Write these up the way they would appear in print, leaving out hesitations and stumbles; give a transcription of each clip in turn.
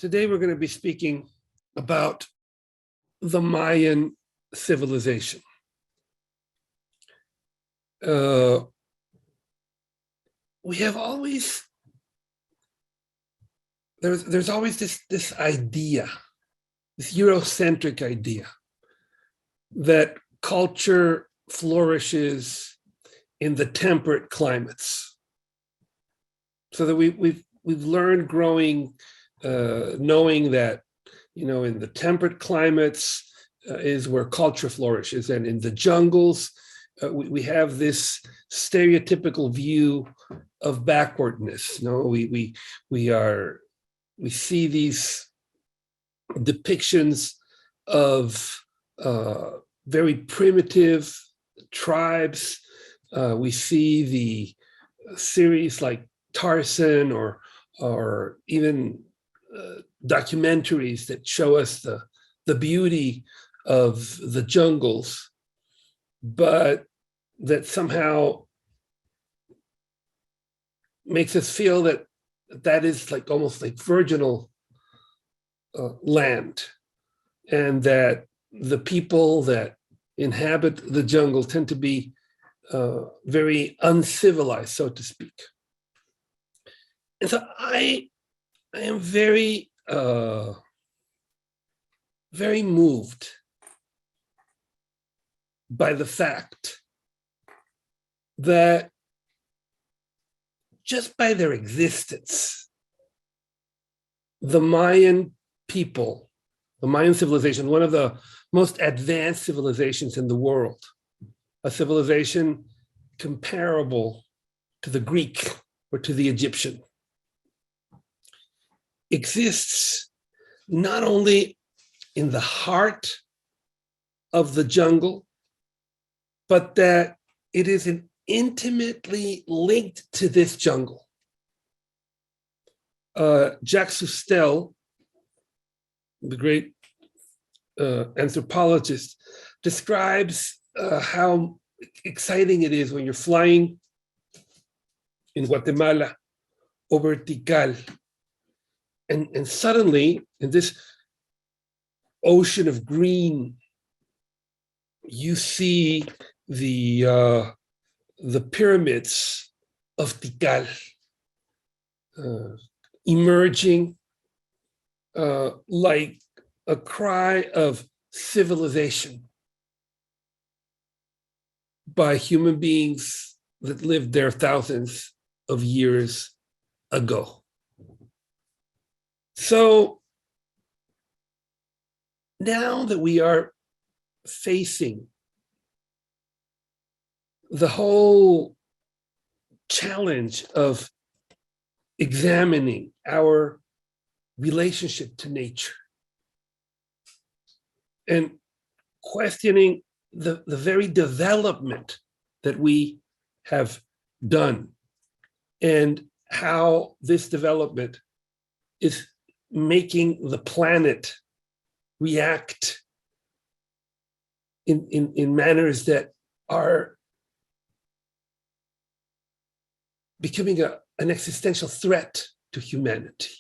Today we're going to be speaking about the Mayan civilization. We have always, there's always this idea, this Eurocentric idea that culture flourishes in the temperate climates. So that we've learned growing, knowing that, in the temperate climates is where culture flourishes, and in the jungles, we have this stereotypical view of backwardness. We see these depictions of very primitive tribes. We see the series like Tarzan, or even documentaries that show us the beauty of the jungles, but that somehow makes us feel that is like almost like virginal land, and that the people that inhabit the jungle tend to be very uncivilized, so to speak. And so I am very, very moved by the fact that just by their existence, the Mayan people, the Mayan civilization, one of the most advanced civilizations in the world, a civilization comparable to the Greek or to the Egyptian, exists not only in the heart of the jungle, but that it is intimately linked to this jungle. Jacques Soustelle, the great anthropologist, describes how exciting it is when you're flying in Guatemala over Tikal, and suddenly in this ocean of green, you see the pyramids of Tikal emerging like a cry of civilization by human beings that lived there thousands of years ago. So now that we are facing the whole challenge of examining our relationship to nature and questioning the very development that we have done, and how this development is making the planet react in manners that are becoming an existential threat to humanity.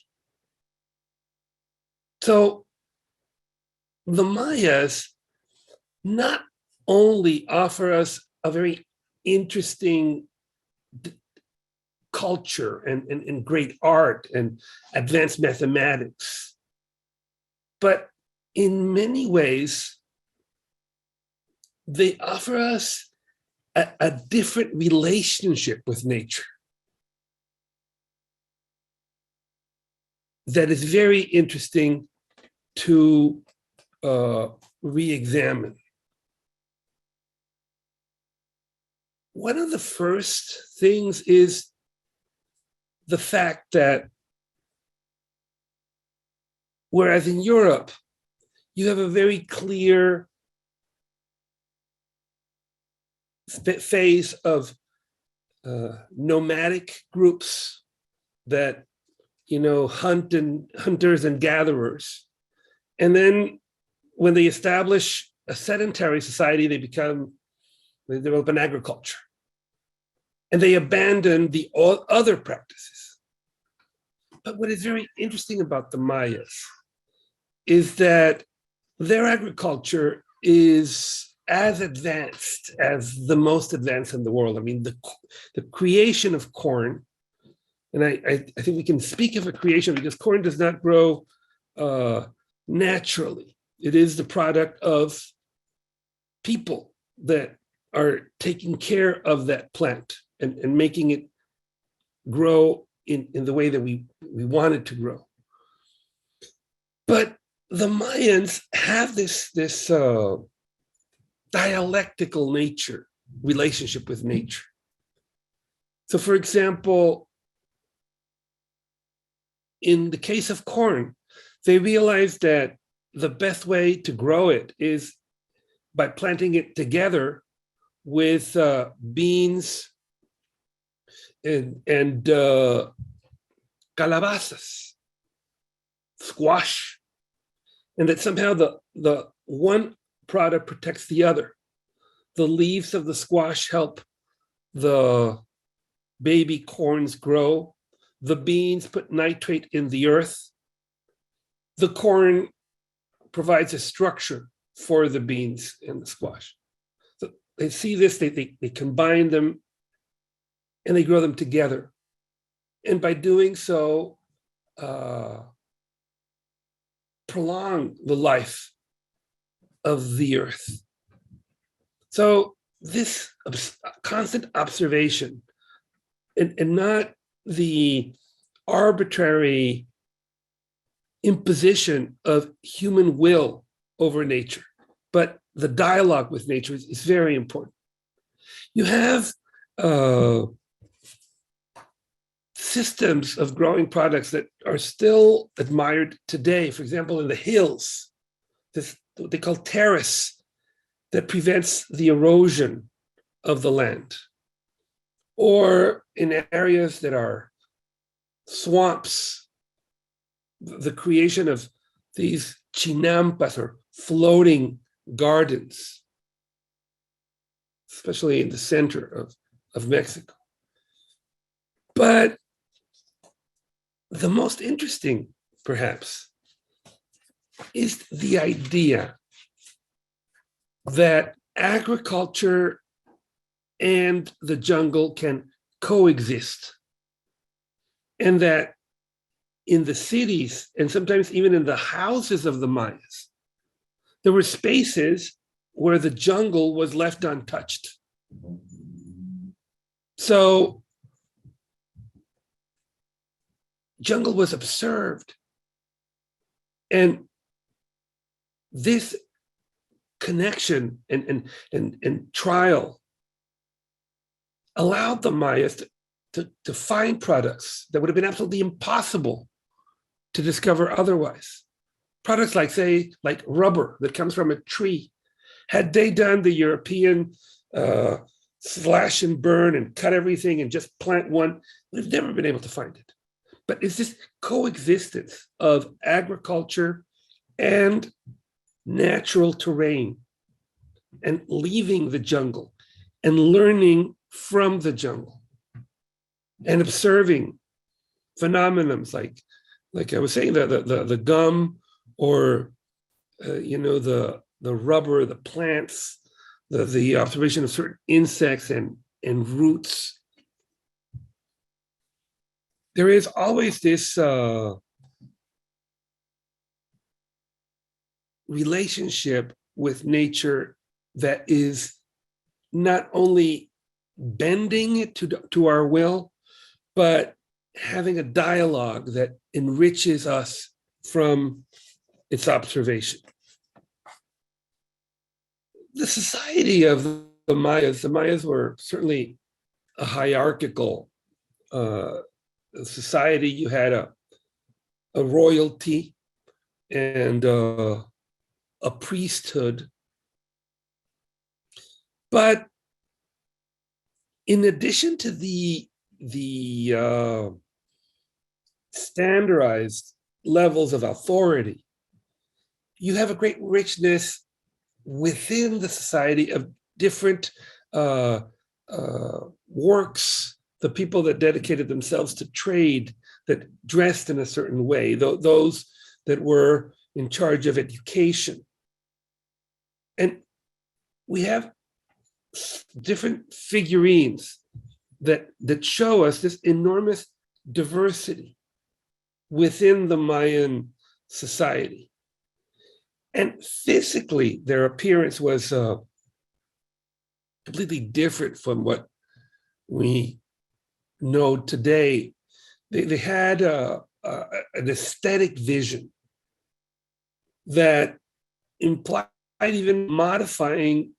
So the Mayas not only offer us a very interesting culture and great art and advanced mathematics, but in many ways, they offer us a different relationship with nature that is very interesting to re-examine. One of the first things is the fact that whereas in Europe, you have a very clear phase of nomadic groups that, hunters and gatherers. And then when they establish a sedentary society, they develop an agriculture. And they abandon the other practices. But what is very interesting about the Mayas is that their agriculture is as advanced as the most advanced in the world. I mean, the creation of corn, and I think we can speak of a creation because corn does not grow naturally. It is the product of people that are taking care of that plant and making it grow in the way that we want it to grow. But the Mayans have this dialectical nature, relationship with nature. So for example, in the case of corn, they realized that the best way to grow it is by planting it together with beans and calabazas, squash, and that somehow the one product protects the other. The leaves of the squash help the baby corns grow. The beans put nitrate in the earth. The corn provides a structure for the beans and the squash. So they see this, they combine them, and they grow them together. And by doing so, prolong the life of the earth. So this constant observation and not the arbitrary imposition of human will over nature, but the dialogue with nature is very important. You have systems of growing products that are still admired today. For example, in the hills, this what they call terrace that prevents the erosion of the land. Or in areas that are swamps, the creation of these chinampas or floating gardens, especially in the center of Mexico. But the most interesting, perhaps, is the idea that agriculture and the jungle can coexist, and that in the cities, and sometimes even in the houses of the Mayas, there were spaces where the jungle was left untouched. So jungle was observed. And this connection and trial allowed the Mayas to find products that would have been absolutely impossible to discover otherwise. Products like, say, like rubber that comes from a tree. Had they done the European slash and burn and cut everything and just plant one, we've never been able to find it. But it's this coexistence of agriculture and natural terrain and leaving the jungle and learning from the jungle and observing phenomenons like I was saying, the gum or the rubber, the plants, the observation of certain insects and roots. There is always this relationship with nature that is not only bending it to our will, but having a dialogue that enriches us from its observation. The society of the Mayas were certainly a hierarchical society. You had a royalty and a priesthood. But in addition to the standardized levels of authority, you have a great richness within the society of different works, the people that dedicated themselves to trade, that dressed in a certain way, those that were in charge of education. And we have different figurines that show us this enormous diversity within the Mayan society. And physically, their appearance was completely different from what we know today. They had an aesthetic vision that implied even modifying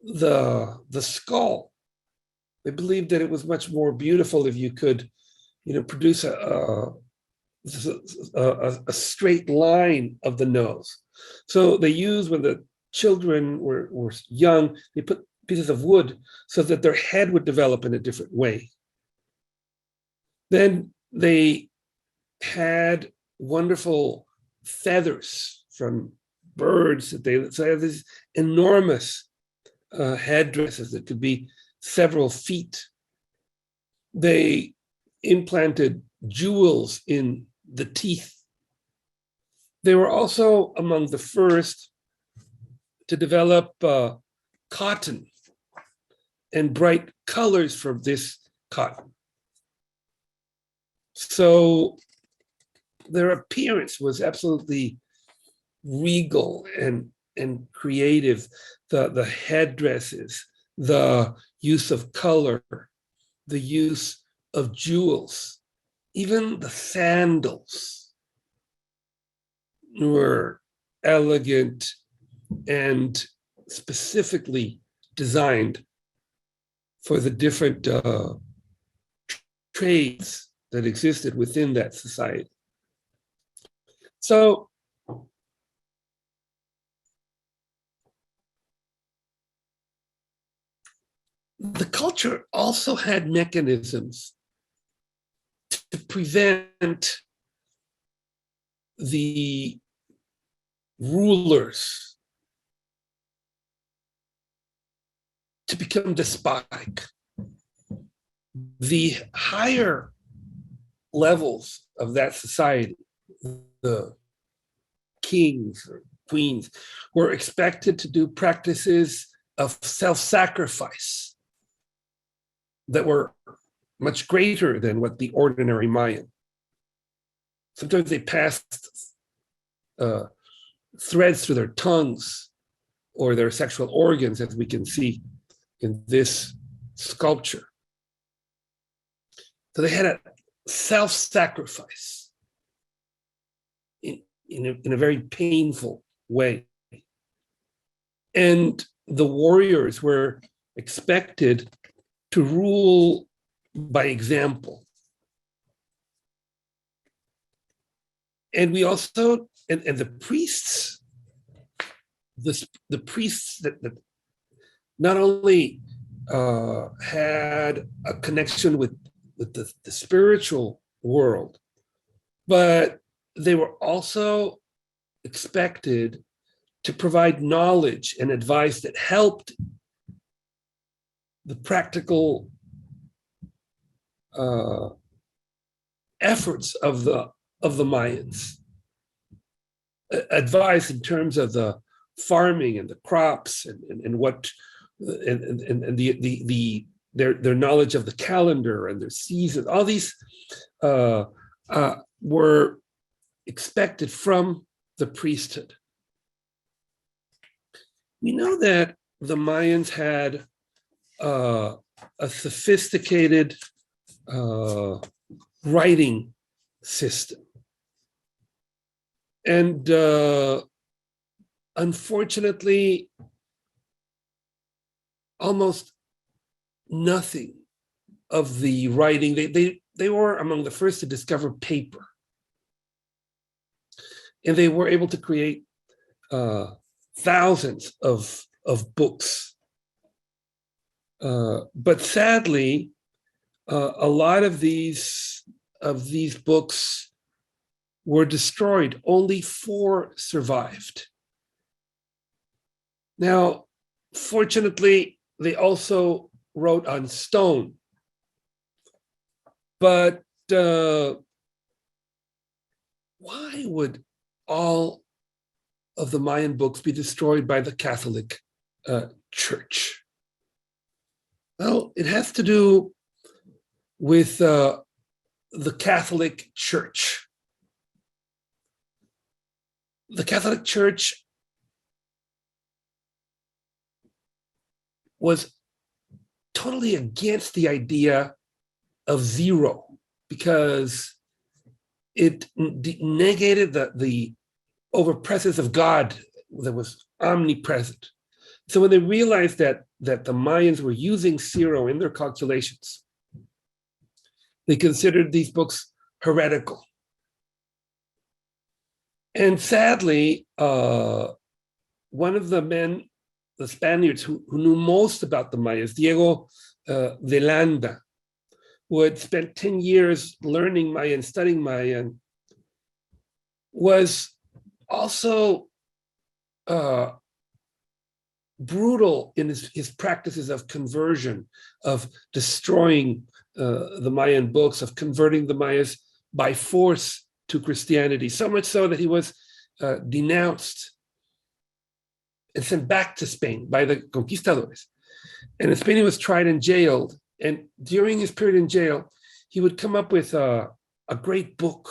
the skull. They believed that it was much more beautiful if you could, produce a straight line of the nose. So they used, when the children were young, they put pieces of wood so that their head would develop in a different way. Then they had wonderful feathers from birds so they had these enormous headdresses that could be several feet. They implanted jewels in the teeth. They were also among the first to develop cotton and bright colors from this cotton. So their appearance was absolutely regal and creative. The headdresses, the use of color, the use of jewels, even the sandals were elegant and specifically designed for the different trades that existed within that society. So the culture also had mechanisms to prevent the rulers to become despotic. The higher levels of that society, the kings or queens, were expected to do practices of self-sacrifice that were much greater than what the ordinary Mayan. Sometimes they passed threads through their tongues or their sexual organs, as we can see in this sculpture. So they had a self-sacrifice in a very painful way. And the warriors were expected to rule by example. And we also, and the priests, the priests that not only had a connection with the spiritual world, but they were also expected to provide knowledge and advice that helped the practical efforts of the Mayans. Advice in terms of the farming and the crops and what and their knowledge of the calendar and their seasons. All these were expected from the priesthood. We know that the Mayans had a sophisticated writing system. And unfortunately, almost nothing of the writing, they were among the first to discover paper. And they were able to create thousands of books. But sadly, a lot of these books were destroyed. Only 4 survived. Now, fortunately, they also wrote on stone, but why would all of the Mayan books be destroyed by the Catholic Church? Well, it has to do with the Catholic Church. The Catholic Church was totally against the idea of zero because it negated the overpresence of God that was omnipresent. So when they realized that the Mayans were using zero in their calculations, they considered these books heretical. And sadly, one of the men, the Spaniards who knew most about the Mayas, Diego de Landa, who had spent 10 years learning Mayan, studying Mayan, was also brutal in his practices of conversion, of destroying the Mayan books, of converting the Mayas by force to Christianity, so much so that he was denounced and sent back to Spain by the conquistadores. And in Spain, he was tried and jailed. And during his period in jail, he would come up with a great book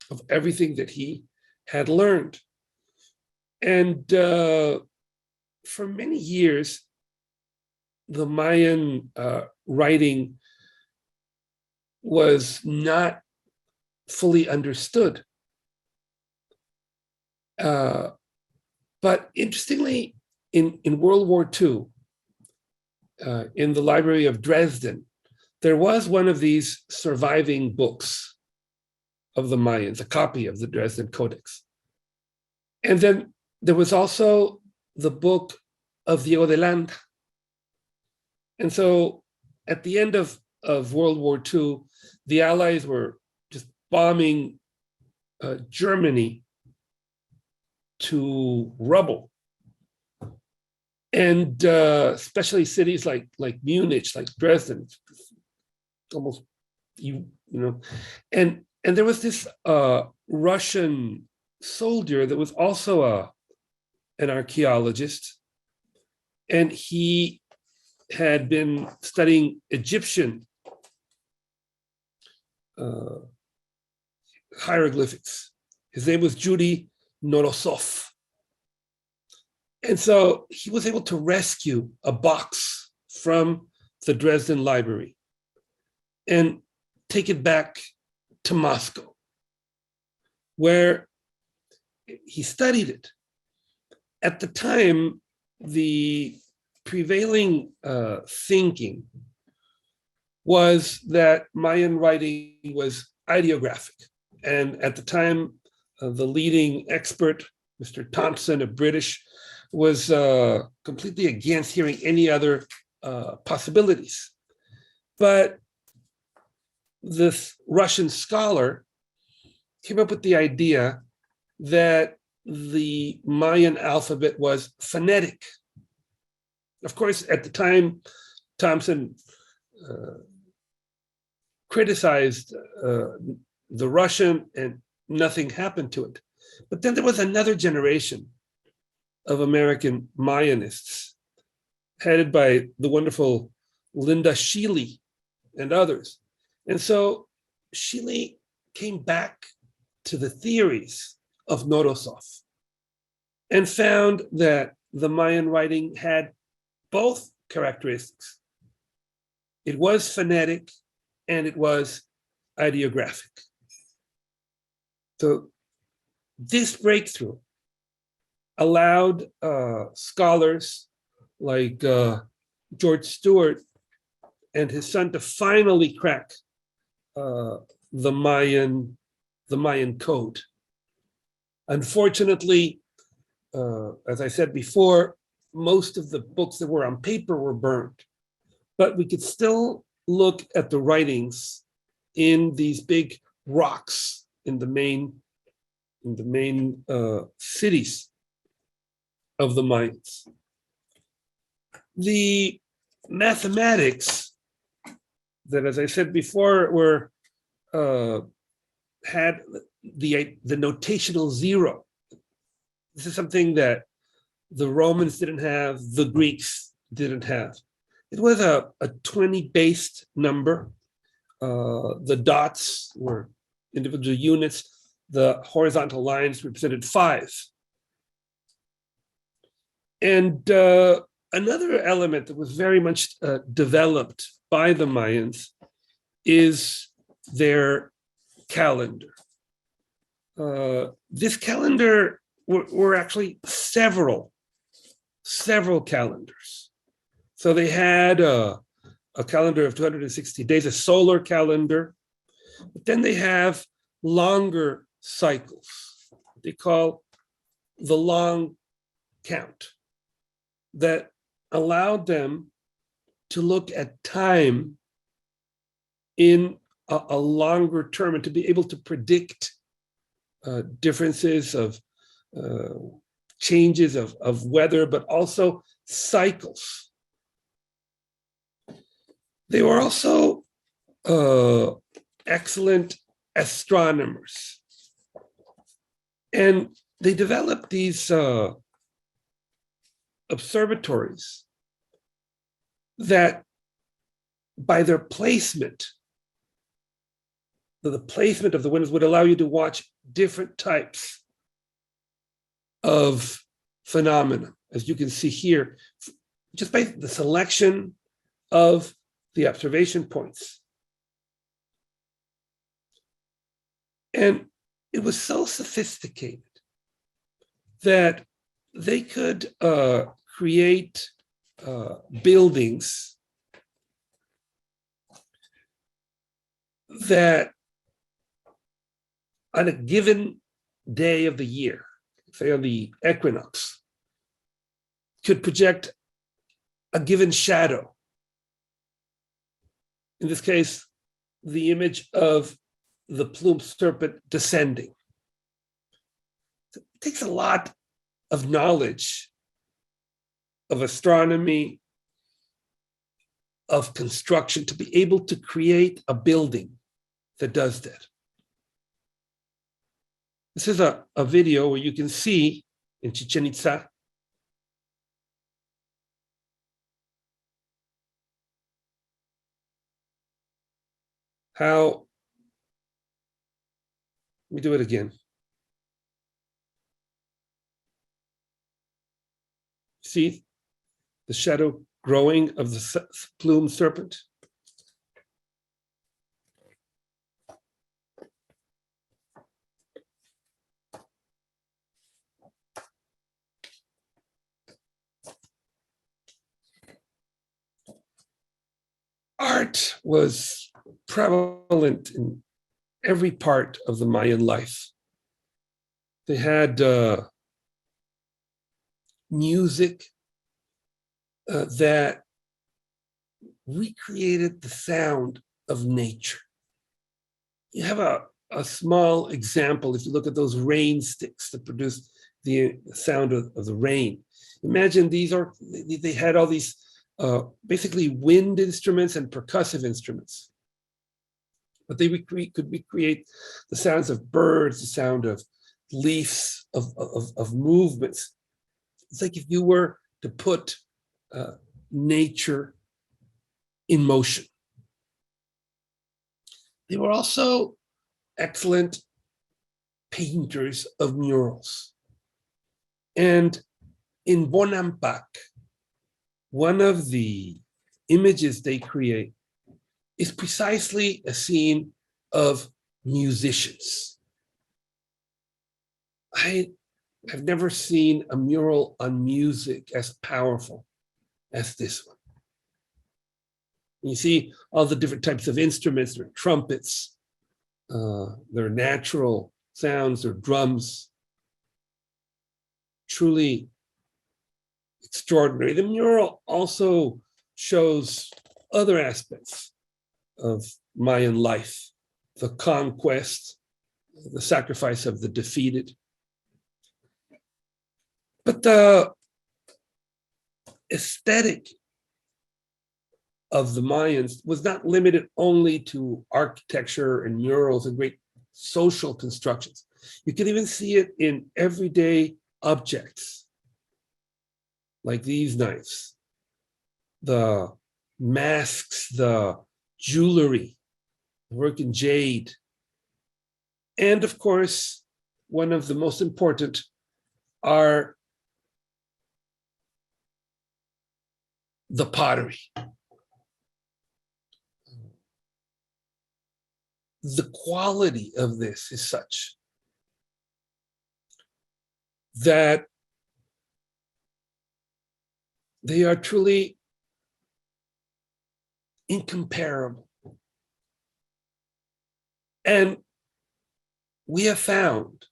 of everything that he had learned. And for many years, the Mayan writing was not fully understood. But interestingly, in World War II, in the Library of Dresden, there was one of these surviving books of the Mayans, a copy of the Dresden Codex. And then there was also the book of Diego de Landa. And so at the end of World War II, the Allies were just bombing Germany to rubble. And especially cities like Munich, like Dresden, almost, you know. And there was this Russian soldier that was also an archaeologist, and he had been studying Egyptian hieroglyphics. His name was Judy Norosov. And so he was able to rescue a box from the Dresden Library and take it back to Moscow, where he studied it. At the time, the prevailing thinking was that Mayan writing was ideographic. And at the time, the leading expert, Mr. Thompson, a British, was completely against hearing any other possibilities. But this Russian scholar came up with the idea that the Mayan alphabet was phonetic. Of course, at the time, Thompson criticized the Russian, and nothing happened to it. But then there was another generation of American Mayanists, headed by the wonderful Linda Sheely and others. And so Sheely came back to the theories of Norosov and found that the Mayan writing had both characteristics. It was phonetic and it was ideographic. So this breakthrough allowed scholars like George Stewart and his son to finally crack the Mayan code. Unfortunately, as I said before, most of the books that were on paper were burned, but we could still look at the writings in these big rocks in the main cities of the Mayans. The mathematics that, as I said before, had the notational zero. This is something that the Romans didn't have, the Greeks didn't have. It was a 20-based number. The dots were individual units. The horizontal lines represented 5. And another element that was very much developed by the Mayans is their calendar. This calendar were actually several calendars. So they had a calendar of 260 days, a solar calendar, but then they have longer cycles. They call the long count that allowed them to look at time in a longer term and to be able to predict differences of changes of weather, but also cycles. They were also excellent astronomers. And they developed these observatories that, by their placement, the placement of the windows would allow you to watch different types of phenomena, as you can see here, just by the selection of the observation points. And it was so sophisticated that they could create buildings that on a given day of the year, say on the equinox, could project a given shadow. In this case, the image of the plumed serpent descending. It takes a lot of knowledge of astronomy, of construction, to be able to create a building that does that. This is a video where you can see in Chichen Itza how, we do it again. See the shadow growing of the plumed serpent? Art was prevalent in every part of the Mayan life. They had music that recreated the sound of nature. You have a small example if you look at those rain sticks that produce the sound of the rain. Imagine they had all these basically wind instruments and percussive instruments. But they could recreate the sounds of birds, the sound of leaves, of movements. It's like if you were to put nature in motion. They were also excellent painters of murals. And in Bonampak, one of the images they create is precisely a scene of musicians. I have never seen a mural on music as powerful as this one. You see all the different types of instruments, there are trumpets, there are natural sounds, there are drums. Truly extraordinary. The mural also shows other aspects of Mayan life, the conquest, the sacrifice of the defeated. But the aesthetic of the Mayans was not limited only to architecture and murals and great social constructions. You can even see it in everyday objects, like these knives, the masks, the jewelry, work in jade. And of course, one of the most important are the pottery. The quality of this is such that they are truly incomparable. And we have found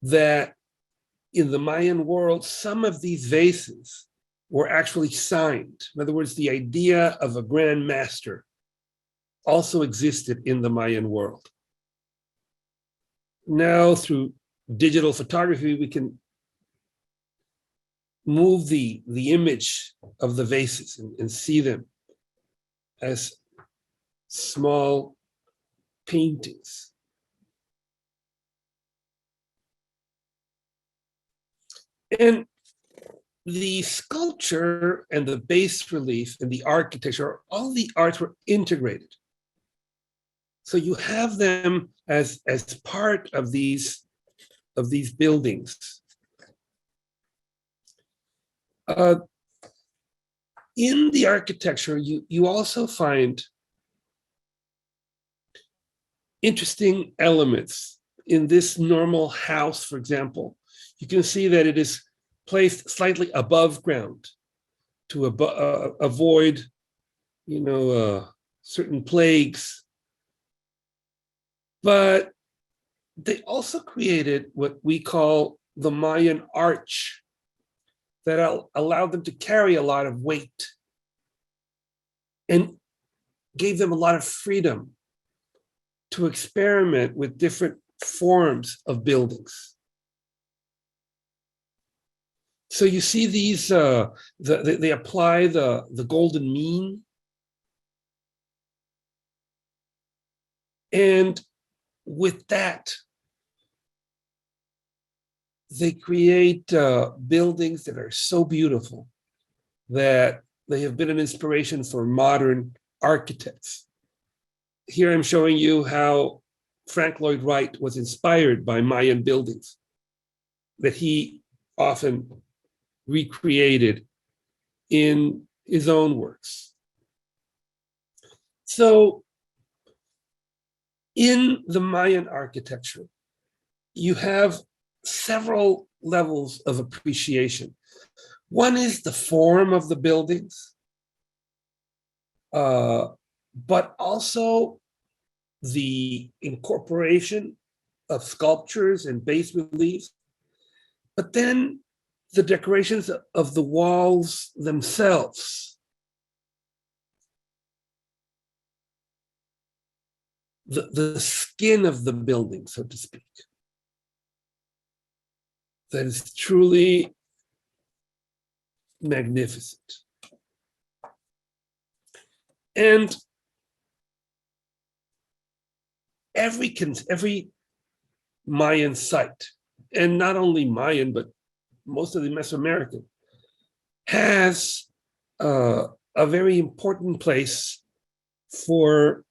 that in the Mayan world, some of these vases were actually signed. In other words, the idea of a grand master also existed in the Mayan world. Now, through digital photography, we can move the image of the vases and see them as small paintings. And the sculpture and the bas relief and the architecture, all the arts were integrated. So you have them as part of these buildings. In the architecture, you also find interesting elements. In this normal house, for example, you can see that it is placed slightly above ground to avoid, certain plagues. But they also created what we call the Mayan arch that allowed them to carry a lot of weight and gave them a lot of freedom to experiment with different forms of buildings. So you see these, they apply the golden mean. And with that, they create buildings that are so beautiful that they have been an inspiration for modern architects. Here I'm showing you how Frank Lloyd Wright was inspired by Mayan buildings that he often recreated in his own works. So in the Mayan architecture, you have several levels of appreciation. One is the form of the buildings, but also the incorporation of sculptures and bas reliefs, but then the decorations of the walls themselves. The skin of the building, so to speak, that is truly magnificent. And every Mayan site, and not only Mayan, but most of the Mesoamerican, has a very important place for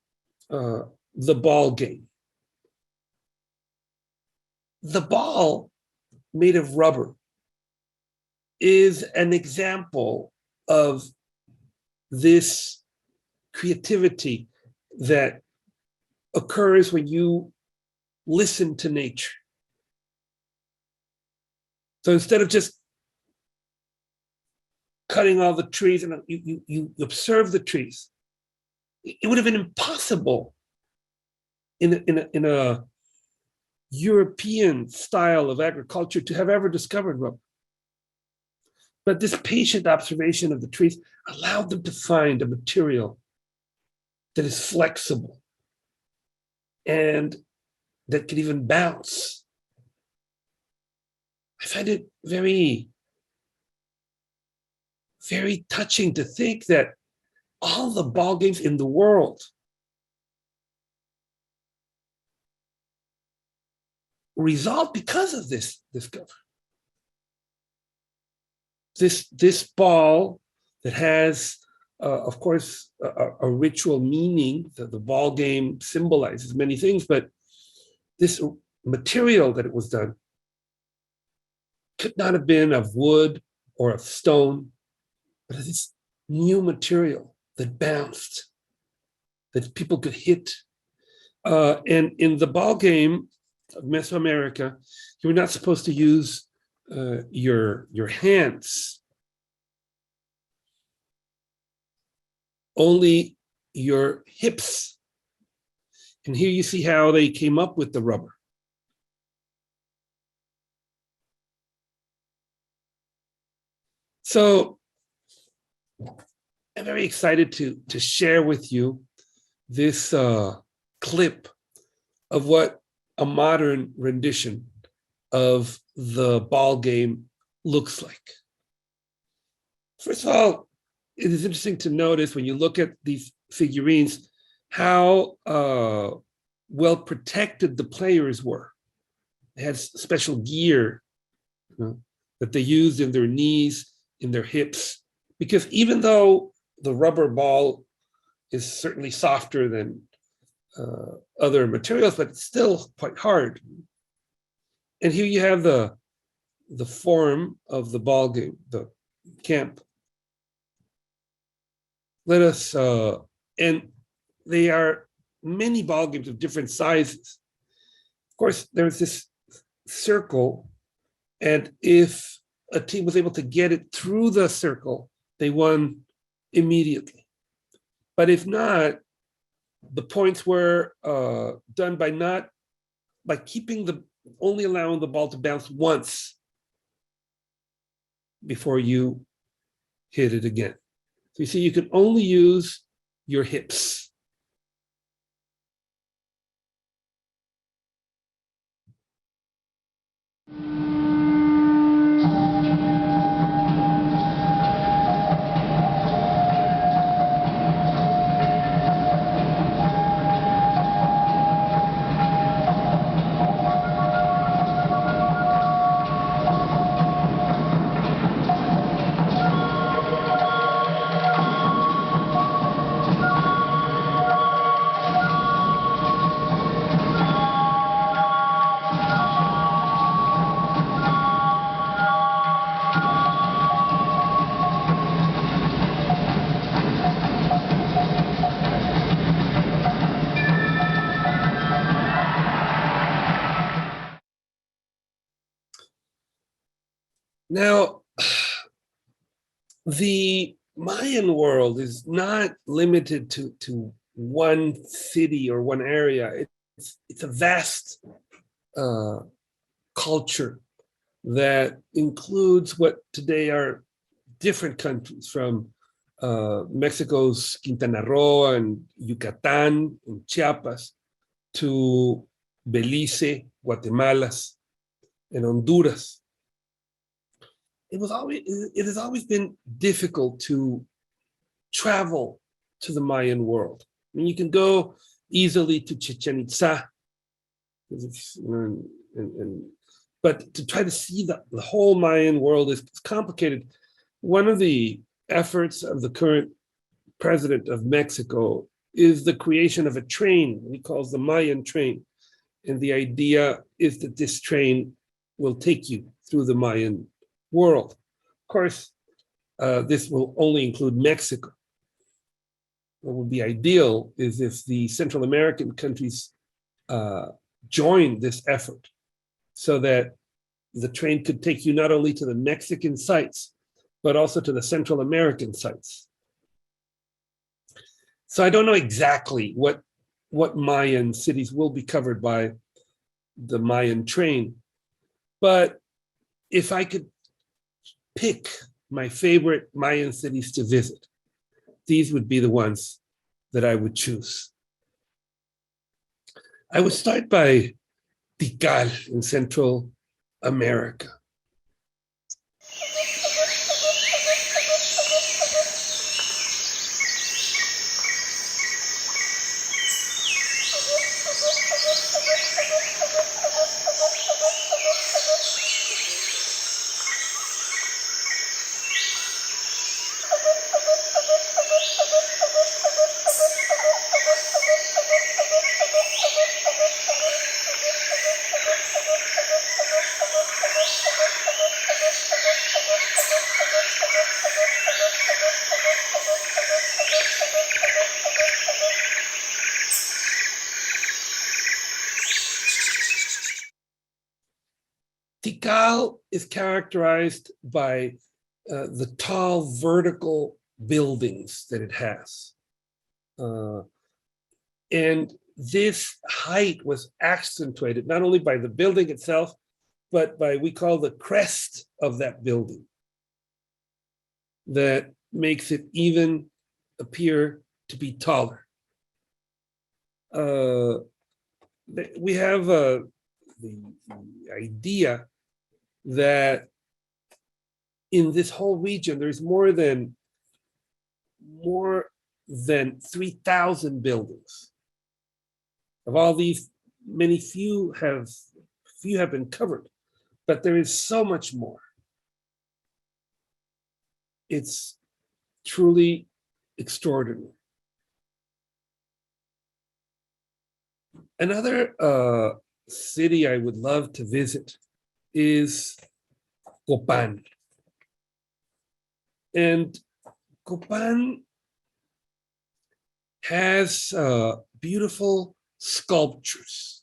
the ball game. The ball, made of rubber, is an example of this creativity that occurs when you listen to nature. So instead of just cutting all the trees and you observe the trees, it would have been impossible in a European style of agriculture to have ever discovered rubber. But this patient observation of the trees allowed them to find a material that is flexible and that can even bounce. I find it very, very touching to think that all the ball games in the world result because of this discovery. This ball that has, of course, a ritual meaning. The ball game symbolizes many things, but this material that it was done could not have been of wood or of stone, but this new material that bounced, that people could hit. And in the ball game of Mesoamerica, you were not supposed to use your hands, only your hips. And here you see how they came up with the rubber. So I'm very excited to share with you this clip of what a modern rendition of the ball game looks like. First of all, it is interesting to notice when you look at these figurines how well protected the players were. They had special gear, that they used in their knees, in their hips, because even though the rubber ball is certainly softer than other materials, but it's still quite hard. And here you have the form of the ball game, the camp. Let us, and they are many ball games of different sizes. Of course, there's this circle, and if a team was able to get it through the circle, they won immediately. But if not, the points were done by keeping only allowing the ball to bounce once before you hit it again. So you see, you can only use your hips. Now, the Mayan world is not limited to one city or one area. It's a vast culture that includes what today are different countries, from Mexico's Quintana Roo and Yucatan and Chiapas to Belize, Guatemala, and Honduras. It has always been difficult to travel to the Mayan world. I mean, you can go easily to Chichen Itza, but to try to see the whole Mayan world is complicated. One of the efforts of the current president of Mexico is the creation of a train he calls the Mayan train. And the idea is that this train will take you through the Mayan world. Of course, this will only include Mexico. What would be ideal is if the Central American countries join this effort, so that the train could take you not only to the Mexican sites, but also to the Central American sites. So I don't know exactly what Mayan cities will be covered by the Mayan train, but if I could pick my favorite Mayan cities to visit, these would be the ones that I would choose. I would start by Tikal in Central America. Tikal is characterized by the tall vertical buildings that it has. And this height was accentuated not only by the building itself, but by we call the crest of that building that makes it even appear to be taller. We have the idea that in this whole region, there's more than 3,000 buildings. Of all these, few have been covered, but there is so much more. It's truly extraordinary. Another city I would love to visit is Copan. And Copan has beautiful sculptures.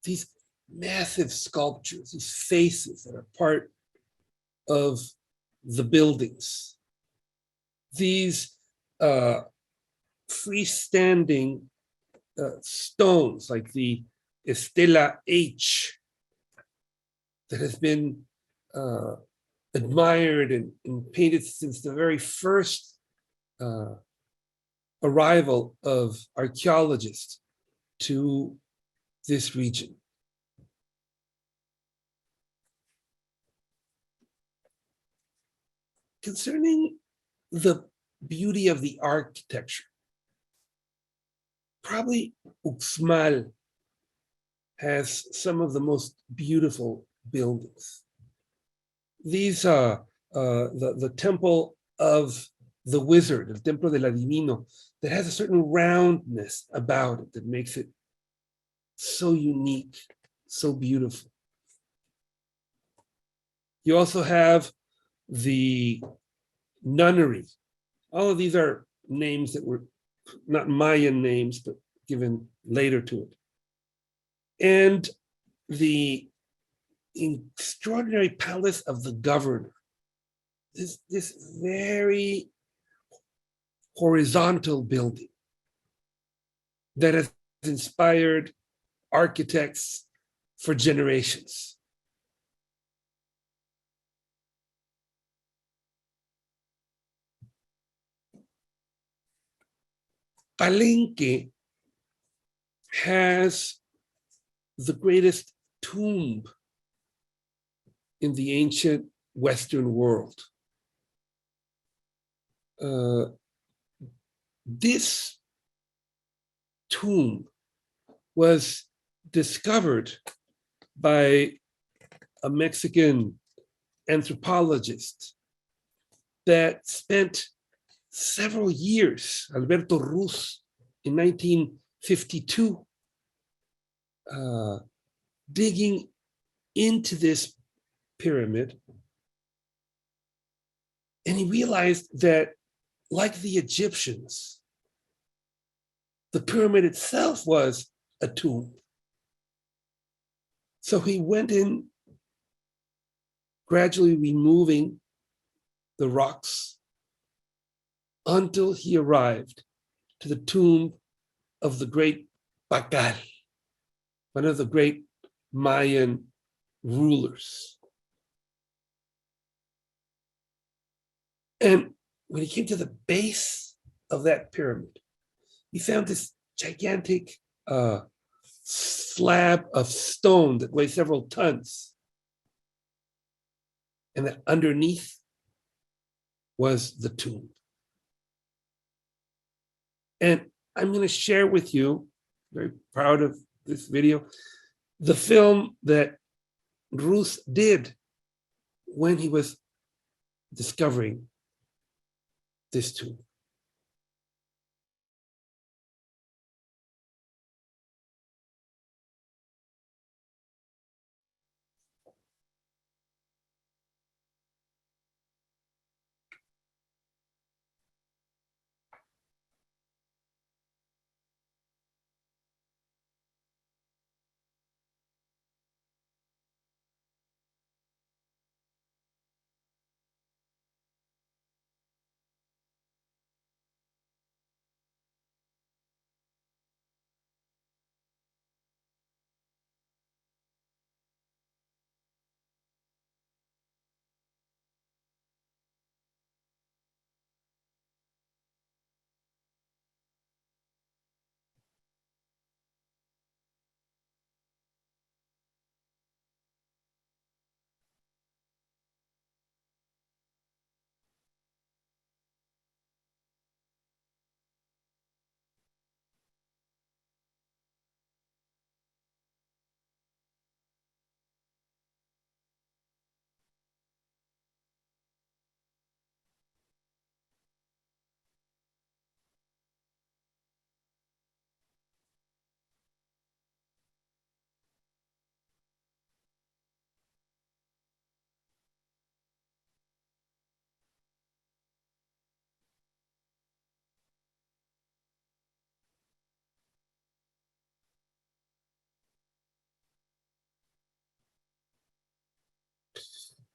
These massive sculptures, these faces that are part of the buildings. These freestanding stones like the Estela H that has been admired and painted since the very first arrival of archaeologists to this region. Concerning the beauty of the architecture, probably Uxmal has some of the most beautiful buildings. These are the temple of the wizard, el Templo del Adivino, that has a certain roundness about it that makes it so unique, so beautiful. You also have the nunnery. All of these are names that were not Mayan names, but given later to it. And the extraordinary palace of the governor, this very horizontal building that has inspired architects for generations. Palenque has the greatest tomb in the ancient Western world. This tomb was discovered by a Mexican anthropologist that spent several years, Alberto Ruz, in 1952, digging into this pyramid. And he realized that, like the Egyptians, the pyramid itself was a tomb. So he went in, gradually removing the rocks until he arrived to the tomb of the great Pakal, one of the great Mayan rulers. And when he came to the base of that pyramid, he found this gigantic slab of stone that weighed several tons. And that underneath was the tomb. And I'm going to share with you, very proud of this video, the film that Ruth did when he was discovering this tomb.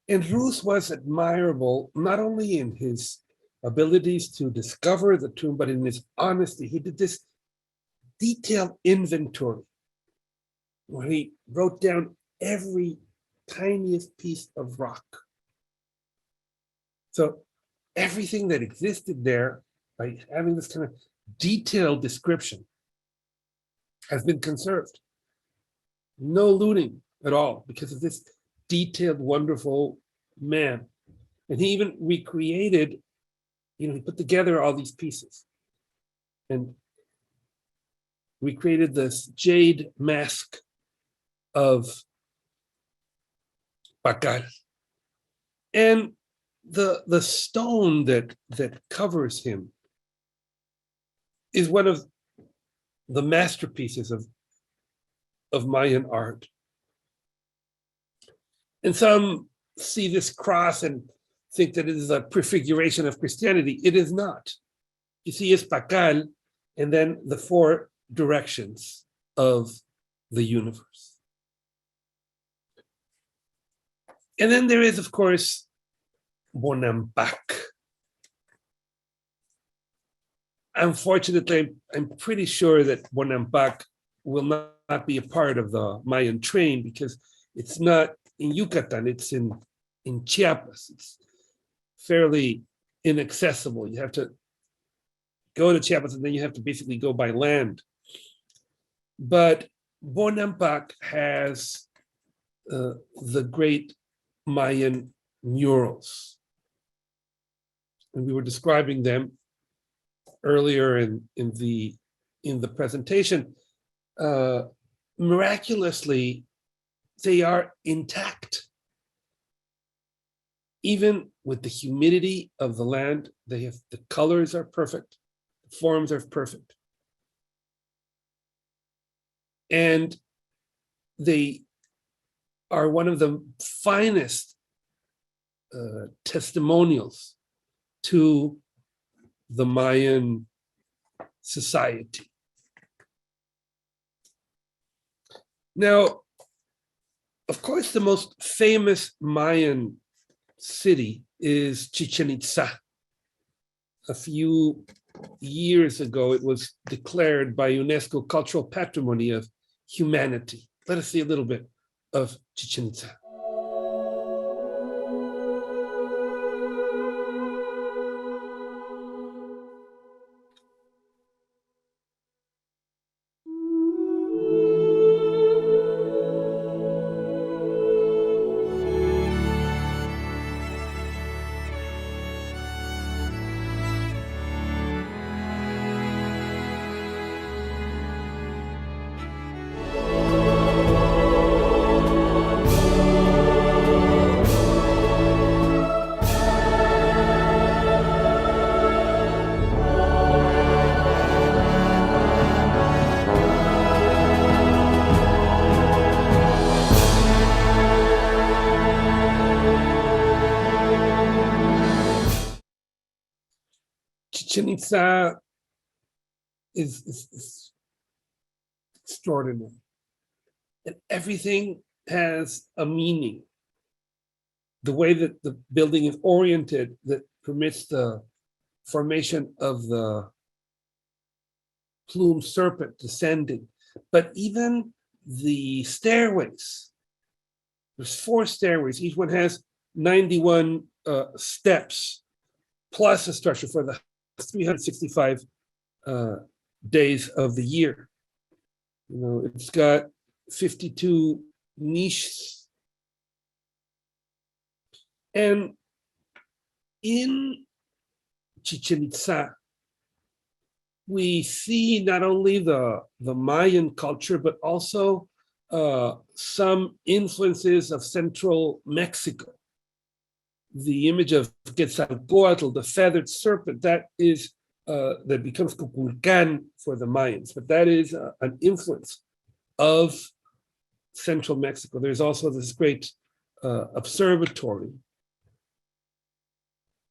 And Rus was admirable, not only in his abilities to discover the tomb, but in his honesty. He did this detailed inventory where he wrote down every tiniest piece of rock. So everything that existed there, by having this kind of detailed description, has been conserved. No looting at all because of this detailed, wonderful man. And he even recreated, he put together all these pieces and recreated this jade mask of Pakal. And the stone that covers him is one of the masterpieces of Mayan art. And some see this cross and think that it is a prefiguration of Christianity. It is not. You see, it's Pakal and then the four directions of the universe. And then there is, of course, Bonampak. Unfortunately, I'm pretty sure that Bonampak will not be a part of the Mayan train because it's not in Yucatan, it's in Chiapas. It's fairly inaccessible. You have to go to Chiapas and then you have to basically go by land. But Bonampak has the great Mayan murals. And we were describing them earlier in the presentation. Miraculously, they are intact. Even with the humidity of the land, the colors are perfect, the forms are perfect. And they are one of the finest testimonials to the Mayan society. Now, of course, the most famous Mayan city is Chichen Itza. A few years ago, it was declared by UNESCO Cultural Patrimony of Humanity. Let us see a little bit of Chichen Itza. Chichen Itza is extraordinary. And everything has a meaning. The way that the building is oriented that permits the formation of the plumed serpent descending. But even the stairways, there's 4 stairways, each one has 91 steps, plus a structure for the 365 days of the year. It's got 52 niches. And in Chichen Itza, we see not only the Mayan culture, but also some influences of central Mexico. The image of Quetzalcoatl, the feathered serpent, that becomes Kukulkan for the Mayans, but that is an influence of central Mexico. There's also this great observatory.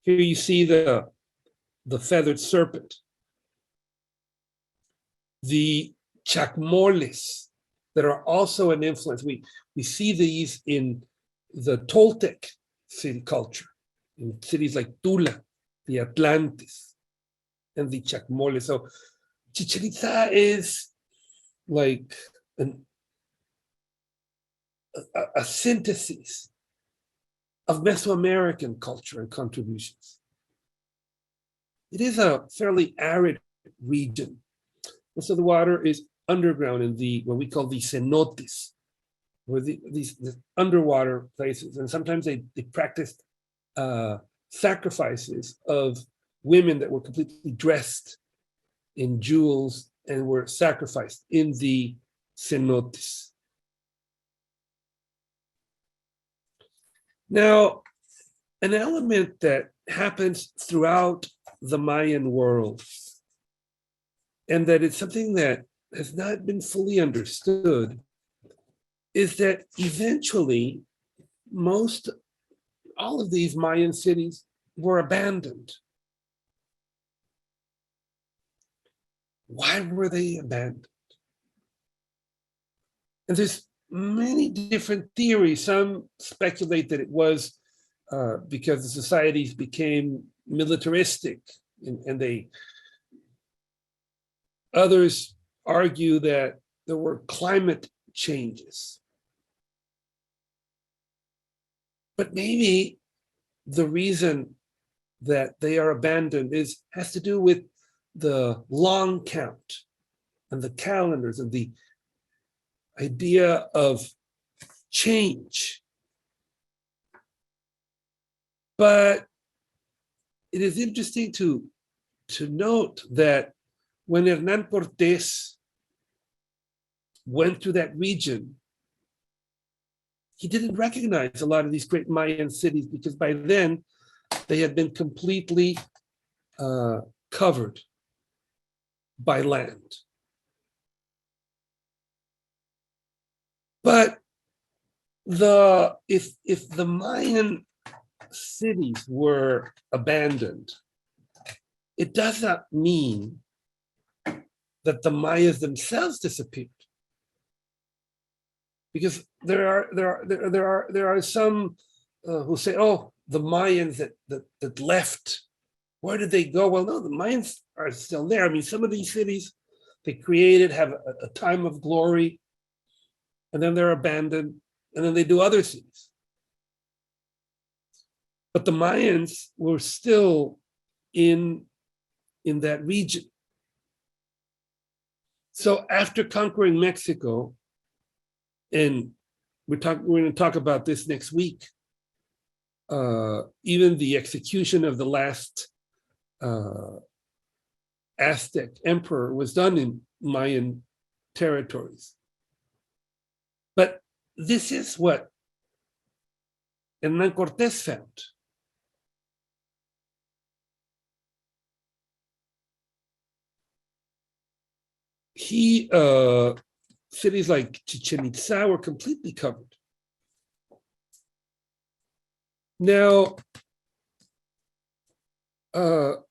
Here you see the feathered serpent. The chacmoles that are also an influence. We see these in the Toltec city culture in cities like Tula, the Atlantis, and the Chacmole. So Chichen Itza is like a synthesis of Mesoamerican culture and contributions. It is a fairly arid region. Most of the water is underground in what we call the cenotes, where these underwater places. And sometimes they practiced sacrifices of women that were completely dressed in jewels and were sacrificed in the cenotes. Now, an element that happens throughout the Mayan world, and that it's something that has not been fully understood, is that eventually all of these Mayan cities were abandoned. Why were they abandoned? And there's many different theories. Some speculate that it was because the societies became militaristic, and others argue that there were climate changes. But maybe the reason that they are abandoned has to do with the long count and the calendars and the idea of change. But it is interesting to note that when Hernán Cortés went to that region, he didn't recognize a lot of these great Mayan cities because by then they had been completely covered by land. But if the Mayan cities were abandoned, it does not mean that the Mayas themselves disappeared, because there are some who say, "Oh, the Mayans that left, where did they go?" Well, no, the Mayans are still there. I mean, some of these cities they created have a time of glory, and then they're abandoned, and then they do other cities. But the Mayans were still in that region. So after conquering Mexico, and we're going to talk about this next week, even the execution of the last Aztec emperor was done in Mayan territories. But this is what Hernán Cortés found. Cities like Chichen Itza were completely covered. Now,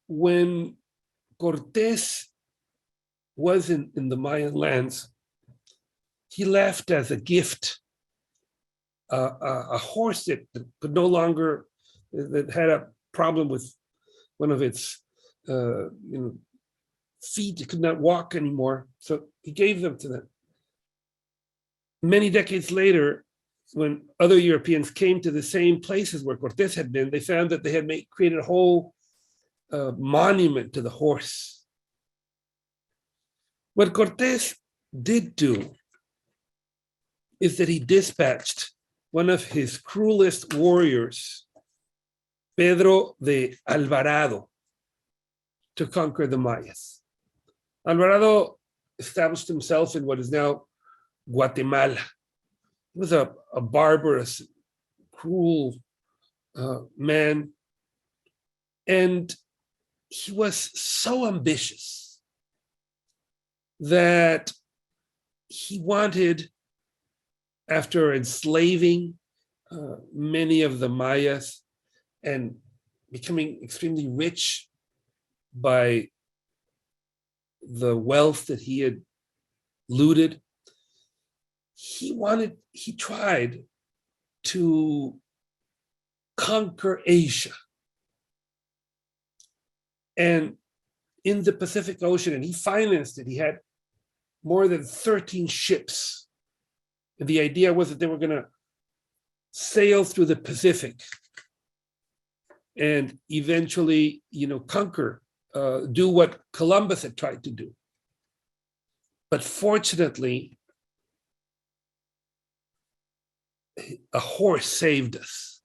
when Cortés was in the Mayan lands, he left as a gift a horse that could no longer, that had a problem with one of its feet. It could not walk anymore. So he gave them to them. Many decades later, when other Europeans came to the same places where Cortés had been, they found that they had created a whole monument to the horse. What Cortés did do is that he dispatched one of his cruelest warriors, Pedro de Alvarado, to conquer the Mayas. Alvarado established himself in what is now Guatemala. He was a barbarous, cruel man, and he was so ambitious that he wanted, after enslaving many of the Mayas and becoming extremely rich by the wealth that he had looted, he tried to conquer Asia. And in the Pacific Ocean, and he financed it, he had more than 13 ships. And the idea was that they were going to sail through the Pacific and eventually, conquer, do what Columbus had tried to do. But fortunately, a horse saved us.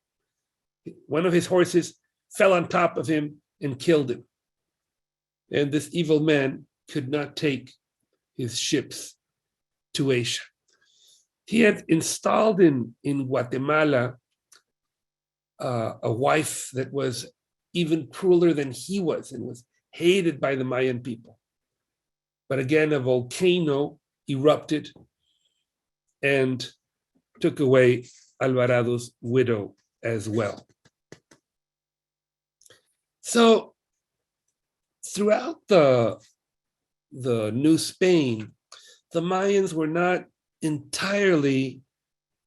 One of his horses fell on top of him and killed him. And this evil man could not take his ships to Asia. He had installed in Guatemala a wife that was even crueler than he was and was hated by the Mayan people. But again, a volcano erupted and took away Alvarado's widow as well. So throughout the New Spain, the Mayans were not entirely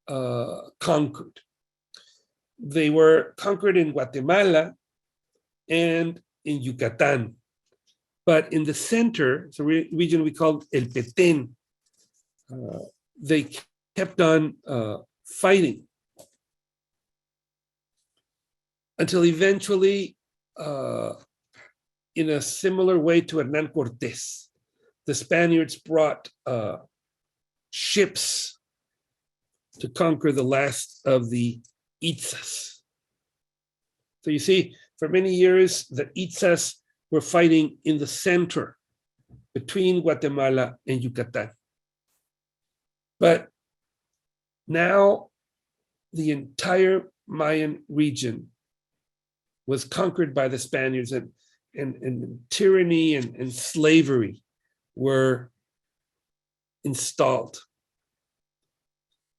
conquered. They were conquered in Guatemala and in Yucatan. But in the center, it's a region we called El Petén, they kept on fighting until eventually, in a similar way to Hernán Cortés, the Spaniards brought ships to conquer the last of the Itzas. So you see, for many years, the Itzas were fighting in the center between Guatemala and Yucatan. But now the entire Mayan region was conquered by the Spaniards, and tyranny and slavery were installed.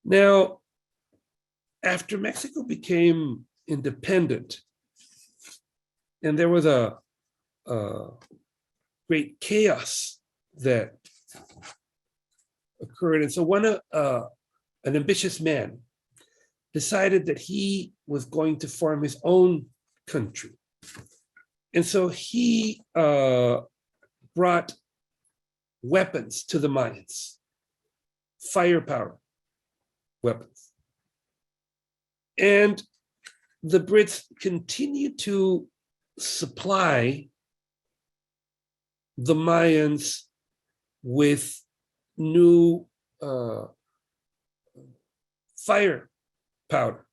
Now, after Mexico became independent, and there was a great chaos that occurred, and so an ambitious man decided that he was going to form his own country. And so he brought weapons to the Mayans, firepower weapons. And the Brits continued to supply the Mayans with new fire powder.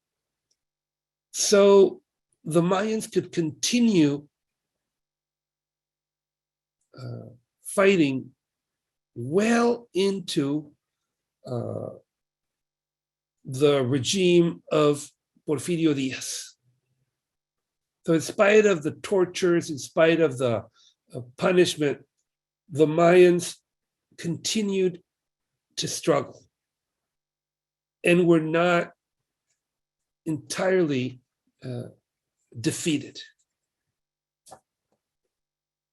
So the Mayans could continue fighting well into the regime of Porfirio Díaz. So in spite of the tortures, in spite of the punishment, the Mayans continued to struggle and were not entirely defeated.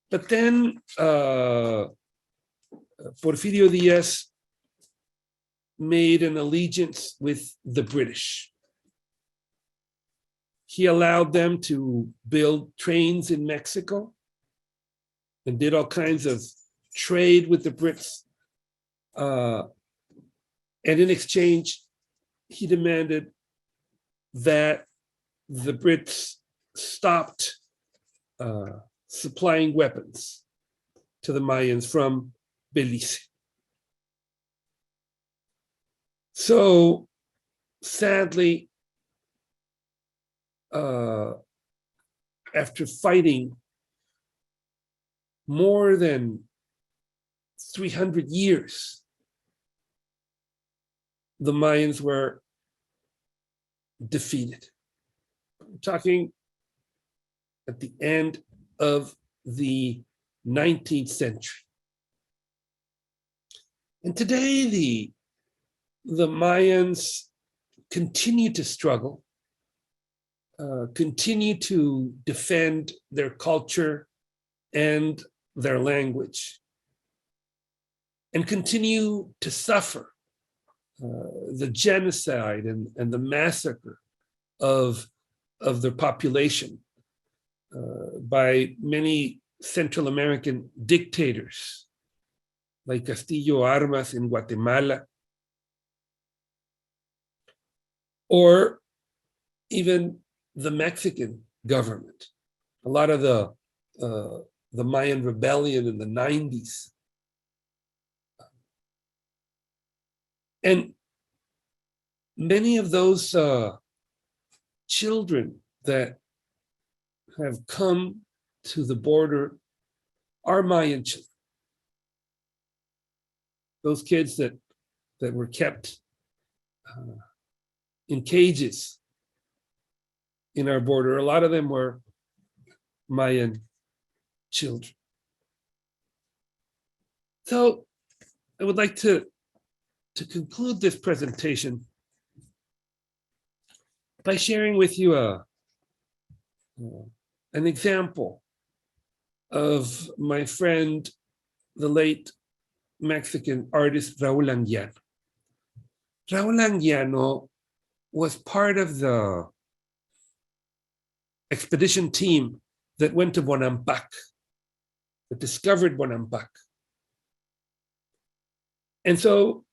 But then Porfirio Díaz made an allegiance with the British. He allowed them to build trains in Mexico and did all kinds of trade with the Brits. And in exchange, he demanded that the Brits stopped supplying weapons to the Mayans from Belize. So sadly, after fighting more than 300 years, the Mayans were defeated. I'm talking at the end of the 19th century. And today, the Mayans continue to struggle, continue to defend their culture and their language, and continue to suffer the genocide and the massacre of of their population by many Central American dictators, like Castillo Armas in Guatemala, or even the Mexican government. A lot of the Mayan rebellion in the 90s. And many of those children that have come to the border are Mayan children. Those kids that were kept in cages in our border, a lot of them were Mayan children. So I would like to conclude this presentation by sharing with you an example of my friend, the late Mexican artist Raúl Anguiano. Raúl Anguiano was part of the expedition team that went to Bonampak, that discovered Bonampak. And so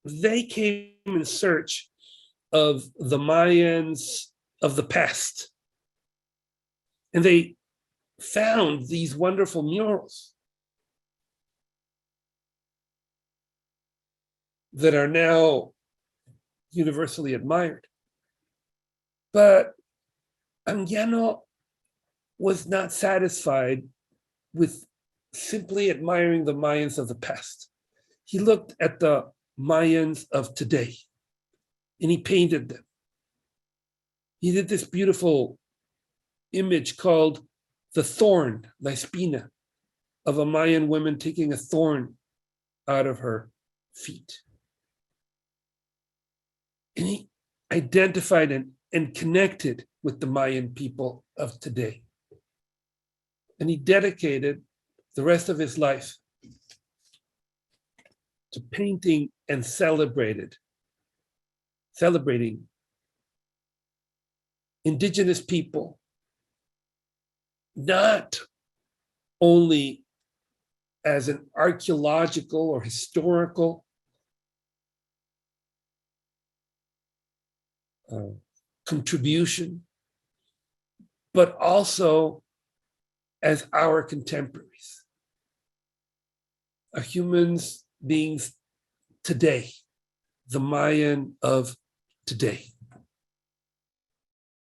they came in search of the Mayans of the past. And they found these wonderful murals that are now universally admired. But Anguiano was not satisfied with simply admiring the Mayans of the past. He looked at the Mayans of today and he painted them. He did this beautiful image called the thorn, La Espina, of a Mayan woman taking a thorn out of her feet. And he identified and connected with the Mayan people of today. And he dedicated the rest of his life to painting and celebrating indigenous people, not only as an archaeological or historical contribution, but also as our contemporaries, humans beings today, the Mayan of today.